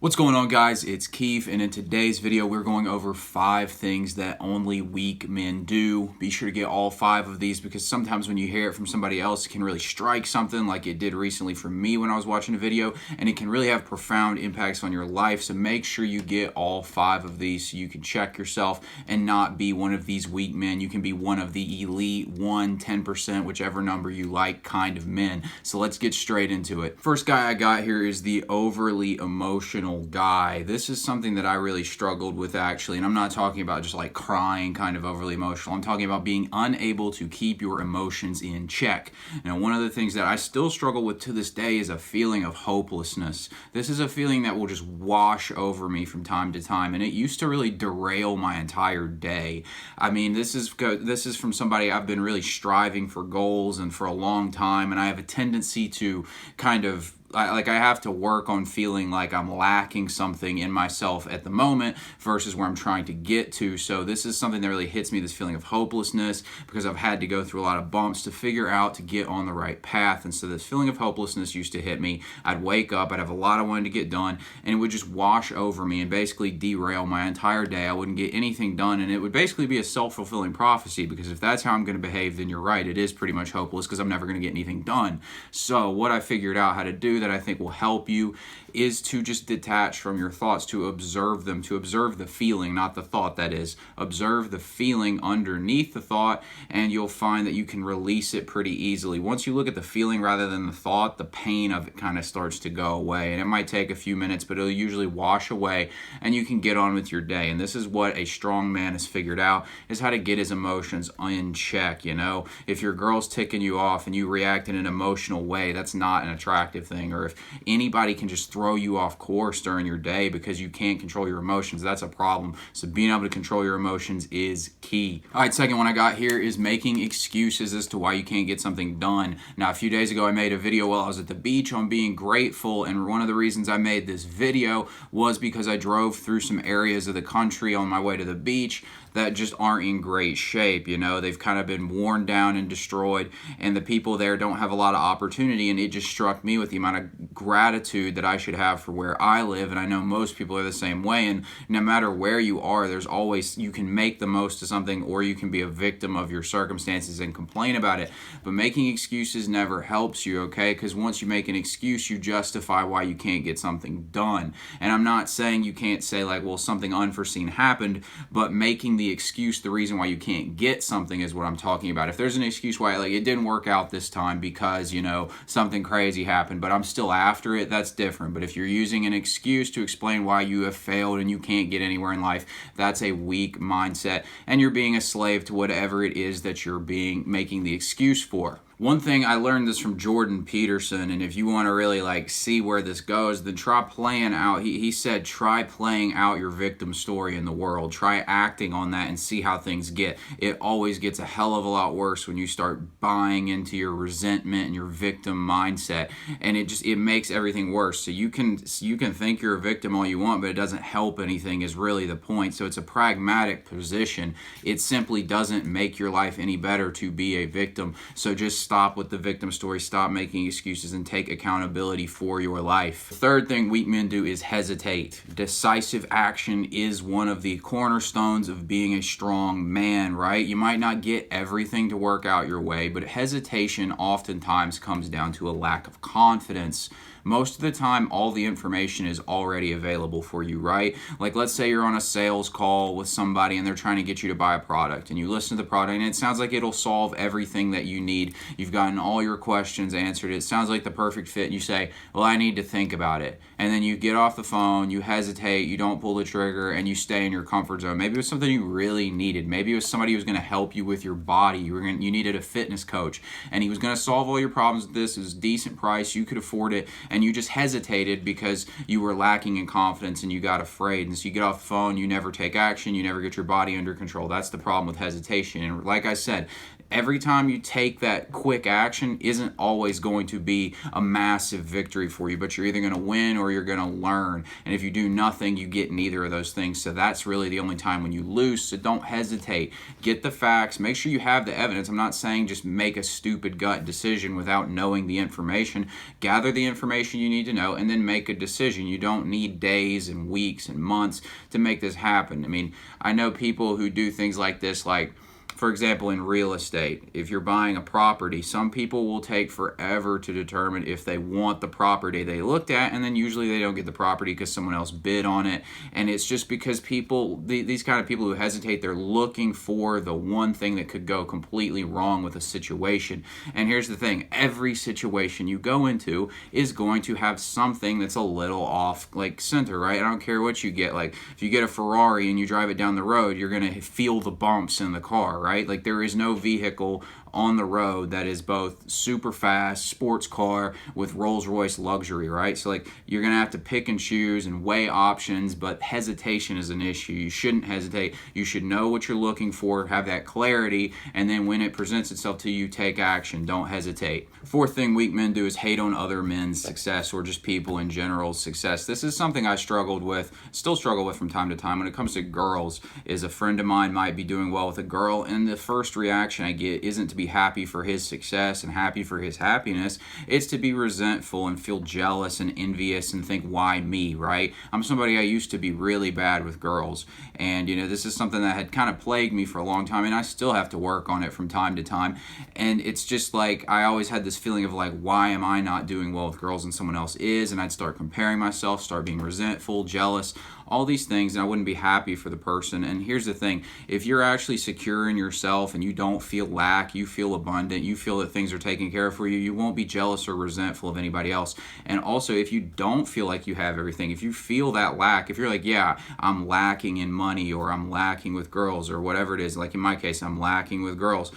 What's going on, guys? It's Keefe, and in today's video we're going over 5 things that only weak men do. Be sure to get all 5 of these because sometimes when you hear it from somebody else it can really strike something, like it did recently for me when I was watching a video, and it can really have profound impacts on your life. So make sure you get all 5 of these so you can check yourself and not be one of these weak men. You can be one of the elite 10%, whichever number you like, kind of men. So let's get straight into it. First guy I got here is the overly emotional guy. This is something that I really struggled with, actually, and I'm not talking about just like crying kind of overly emotional. I'm talking about being unable to keep your emotions in check. Now, one of the things that I still struggle with to this day is a feeling of hopelessness. This is a feeling that will just wash over me from time to time, and it used to really derail my entire day. I mean, this is from somebody. I've been really striving for goals and for a long time, and I have a tendency to kind of I have to work on feeling like I'm lacking something in myself at the moment versus where I'm trying to get to. So this is something that really hits me, this feeling of hopelessness, because I've had to go through a lot of bumps to figure out to get on the right path. And so this feeling of hopelessness used to hit me. I'd wake up, I'd have a lot I wanted to get done, and it would just wash over me and basically derail my entire day. I wouldn't get anything done, and it would basically be a self-fulfilling prophecy, because if that's how I'm going to behave, then you're right, it is pretty much hopeless because I'm never going to get anything done. So what I figured out how to do that I think will help you is to just detach from your thoughts, to observe them, to observe the feeling, not the thought, that is. Observe the feeling underneath the thought, and you'll find that you can release it pretty easily. Once you look at the feeling rather than the thought, the pain of it kind of starts to go away, and it might take a few minutes, but it'll usually wash away, and you can get on with your day. And this is what a strong man has figured out, is how to get his emotions in check. You know, if your girl's ticking you off and you react in an emotional way, that's not an attractive thing. Or if anybody can just throw you off course during your day because you can't control your emotions, that's a problem. So being able to control your emotions is key. All right, second one I got here is making excuses as to why you can't get something done. Now, a few days ago I made a video while I was at the beach on being grateful, and one of the reasons I made this video was because I drove through some areas of the country on my way to the beach that just aren't in great shape. You know, they've kind of been worn down and destroyed, and the people there don't have a lot of opportunity, and it just struck me with the amount of gratitude that I should have for where I live, and I know most people are the same way. And no matter where you are, there's always, you can make the most of something, or you can be a victim of your circumstances and complain about it. But making excuses never helps you, okay? Because once you make an excuse, you justify why you can't get something done. And I'm not saying you can't say like, well, something unforeseen happened, but making the excuse the reason why you can't get something is what I'm talking about. If there's an excuse why like it didn't work out this time because, you know, something crazy happened, but I'm still after it, that's different. But if you're using an excuse to explain why you have failed and you can't get anywhere in life, that's a weak mindset, and you're being a slave to whatever it is that you're making the excuse for. One thing, I learned this from Jordan Peterson, and if you want to really like see where this goes, then try playing out, he said, try playing out your victim story in the world. Try acting on that and see how things get. It always gets a hell of a lot worse when you start buying into your resentment and your victim mindset, and it makes everything worse. So you can think you're a victim all you want, but it doesn't help anything is really the point. So it's a pragmatic position. It simply doesn't make your life any better to be a victim. So just stop with the victim story, stop making excuses, and take accountability for your life. The third thing weak men do is hesitate. Decisive action is one of the cornerstones of being a strong man, right? You might not get everything to work out your way, but hesitation oftentimes comes down to a lack of confidence. Most of the time, all the information is already available for you, right? Like, let's say you're on a sales call with somebody and they're trying to get you to buy a product, and you listen to the product and it sounds like it'll solve everything that you need. You've gotten all your questions answered. It sounds like the perfect fit. And you say, well, I need to think about it. And then you get off the phone, you hesitate, you don't pull the trigger, and you stay in your comfort zone. Maybe it was something you really needed. Maybe it was somebody who was going to help you with your body. You needed a fitness coach, and he was going to solve all your problems with this. It was a decent price. You could afford it. And you just hesitated because you were lacking in confidence and you got afraid. And so you get off the phone, you never take action, you never get your body under control. That's the problem with hesitation. And like I said, every time you take that quick action isn't always going to be a massive victory for you, but you're either going to win or you're going to learn. And if you do nothing, you get neither of those things. So that's really the only time when you lose. So don't hesitate. Get the facts. Make sure you have the evidence. I'm not saying just make a stupid gut decision without knowing the information. Gather the information you need to know and then make a decision. You don't need days and weeks and months to make this happen. I mean, I know people who do things like this, like, for example, in real estate, if you're buying a property, some people will take forever to determine if they want the property they looked at, and then usually they don't get the property because someone else bid on it. And it's just because people, these kind of people who hesitate, they're looking for the one thing that could go completely wrong with a situation. And here's the thing, every situation you go into is going to have something that's a little off, like center, right? I don't care what you get. Like if you get a Ferrari and you drive it down the road, you're going to feel the bumps in the car, right? Like there is no vehicle on the road that is both super fast sports car with Rolls-Royce luxury, right? So like you're gonna have to pick and choose and weigh options, but hesitation is an issue. You shouldn't hesitate. You should know what you're looking for, have that clarity, and then when it presents itself to you, take action. Don't hesitate. Fourth thing weak men do is hate on other men's success or just people in general success. This is something I struggled with, still struggle with from time to time when it comes to girls. Is a friend of mine might be doing well with a girl, and the first reaction I get isn't to be happy for his success and happy for his happiness. It's to be resentful and feel jealous and envious and think, why me, right? I'm somebody, I used to be really bad with girls, and this is something that had kind of plagued me for a long time, and I still have to work on it from time to time. And it's just like I always had this feeling of like, why am I not doing well with girls and someone else is? And I'd start comparing myself, start being resentful, jealous, all these things, and I wouldn't be happy for the person. And here's the thing, if you're actually secure in yourself and you don't feel lack, you feel abundant, you feel that things are taken care of for you, you won't be jealous or resentful of anybody else. And also, if you don't feel like you have everything, if you feel that lack, if you're like, yeah, I'm lacking in money, or I'm lacking with girls, or whatever it is, like in my case, I'm lacking with girls,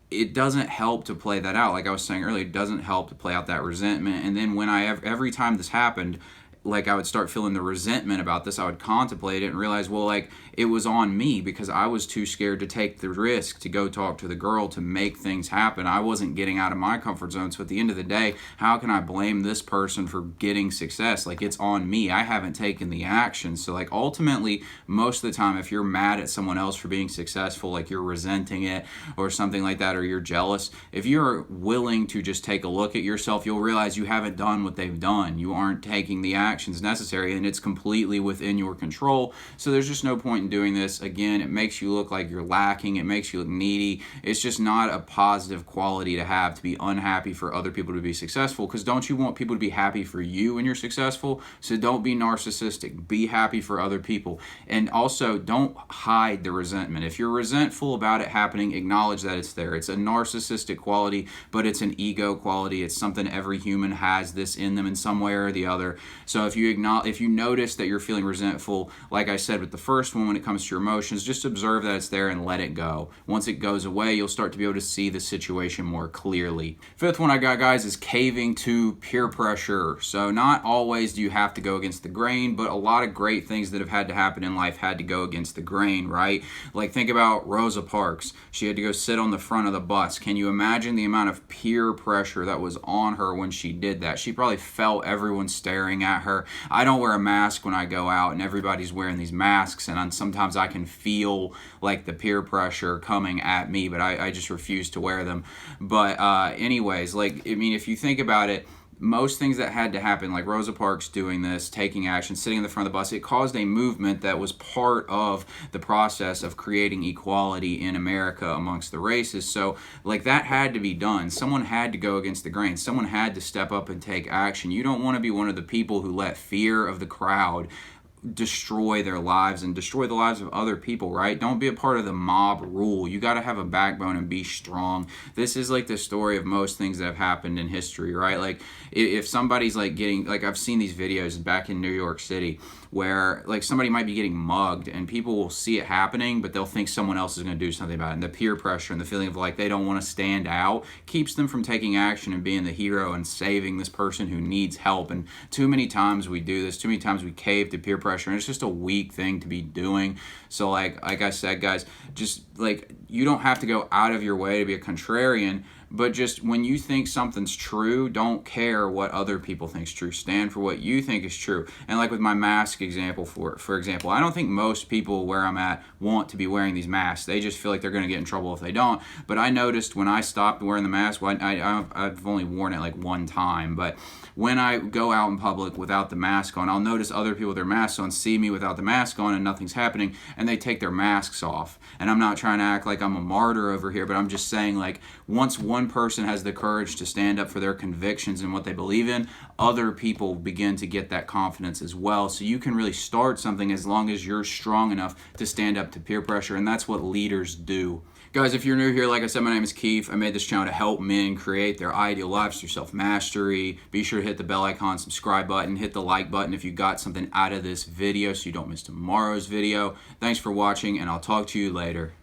it doesn't help to play that out. Like I was saying earlier, it doesn't help to play out that resentment. And then when every time this happened, like I would start feeling the resentment about this, I would contemplate it and realize, well, like it was on me because I was too scared to take the risk to go talk to the girl to make things happen. I wasn't getting out of my comfort zone. So at the end of the day, how can I blame this person for getting success? Like it's on me. I haven't taken the action. So like ultimately, most of the time, if you're mad at someone else for being successful, like you're resenting it or something like that, or you're jealous, if you're willing to just take a look at yourself, you'll realize you haven't done what they've done. You aren't taking the actions necessary, and it's completely within your control. So there's just no point in doing this. Again, it makes you look like you're lacking. It makes you look needy. It's just not a positive quality to have, to be unhappy for other people to be successful, because don't you want people to be happy for you when you're successful? So don't be narcissistic. Be happy for other people. And also, don't hide the resentment. If you're resentful about it happening, acknowledge that it's there. It's a narcissistic quality, but it's an ego quality. It's something every human has this in them in some way or the other. So if you notice that you're feeling resentful, like I said with the first one, when it comes to your emotions, just observe that it's there and let it go. Once it goes away, you'll start to be able to see the situation more clearly. Fifth one I got, guys, is caving to peer pressure. So not always do you have to go against the grain, but a lot of great things that have had to happen in life had to go against the grain, right? Like think about Rosa Parks. She had to go sit on the front of the bus. Can you imagine the amount of peer pressure that was on her when she did that? She probably felt everyone staring at her. I don't wear a mask when I go out, and everybody's wearing these masks, and sometimes I can feel like the peer pressure coming at me, but I just refuse to wear them. But anyways, like, I mean, if you think about it, most things that had to happen, like Rosa Parks doing this, taking action, sitting in the front of the bus, it caused a movement that was part of the process of creating equality in America amongst the races. So, like, that had to be done. Someone had to go against the grain. Someone had to step up and take action. You don't want to be one of the people who let fear of the crowd destroy their lives and destroy the lives of other people, right? Don't be a part of the mob rule. You got to have a backbone and be strong. This is like the story of most things that have happened in history, right? Like if somebody's like getting, like I've seen these videos back in New York City where like somebody might be getting mugged and people will see it happening, but they'll think someone else is going to do something about it. And the peer pressure and the feeling of like they don't want to stand out keeps them from taking action and being the hero and saving this person who needs help. And too many times we do this. Too many times we cave to peer pressure pressure, and it's just a weak thing to be doing. So like I said, guys, just like, you don't have to go out of your way to be a contrarian, but just when you think something's true, don't care what other people think's true. Stand for what you think is true. And like with my mask example, for example, I don't think most people where I'm at want to be wearing these masks. They just feel like they're going to get in trouble if they don't. But I noticed when I stopped wearing the mask, well, I've only worn it like one time, but when I go out in public without the mask on, I'll notice other people with their masks on see me without the mask on and nothing's happening, and they take their masks off. And I'm not trying to act like I'm a martyr over here, but I'm just saying, like, once one person has the courage to stand up for their convictions and what they believe in, other people begin to get that confidence as well. So you can really start something as long as you're strong enough to stand up to peer pressure, and that's what leaders do. Guys, if you're new here, like I said, my name is Keefe. I made this channel to help men create their ideal lives through self-mastery. Be sure to hit the bell icon, subscribe button, hit the like button if you got something out of this video so you don't miss tomorrow's video. Thanks for watching, and I'll talk to you later.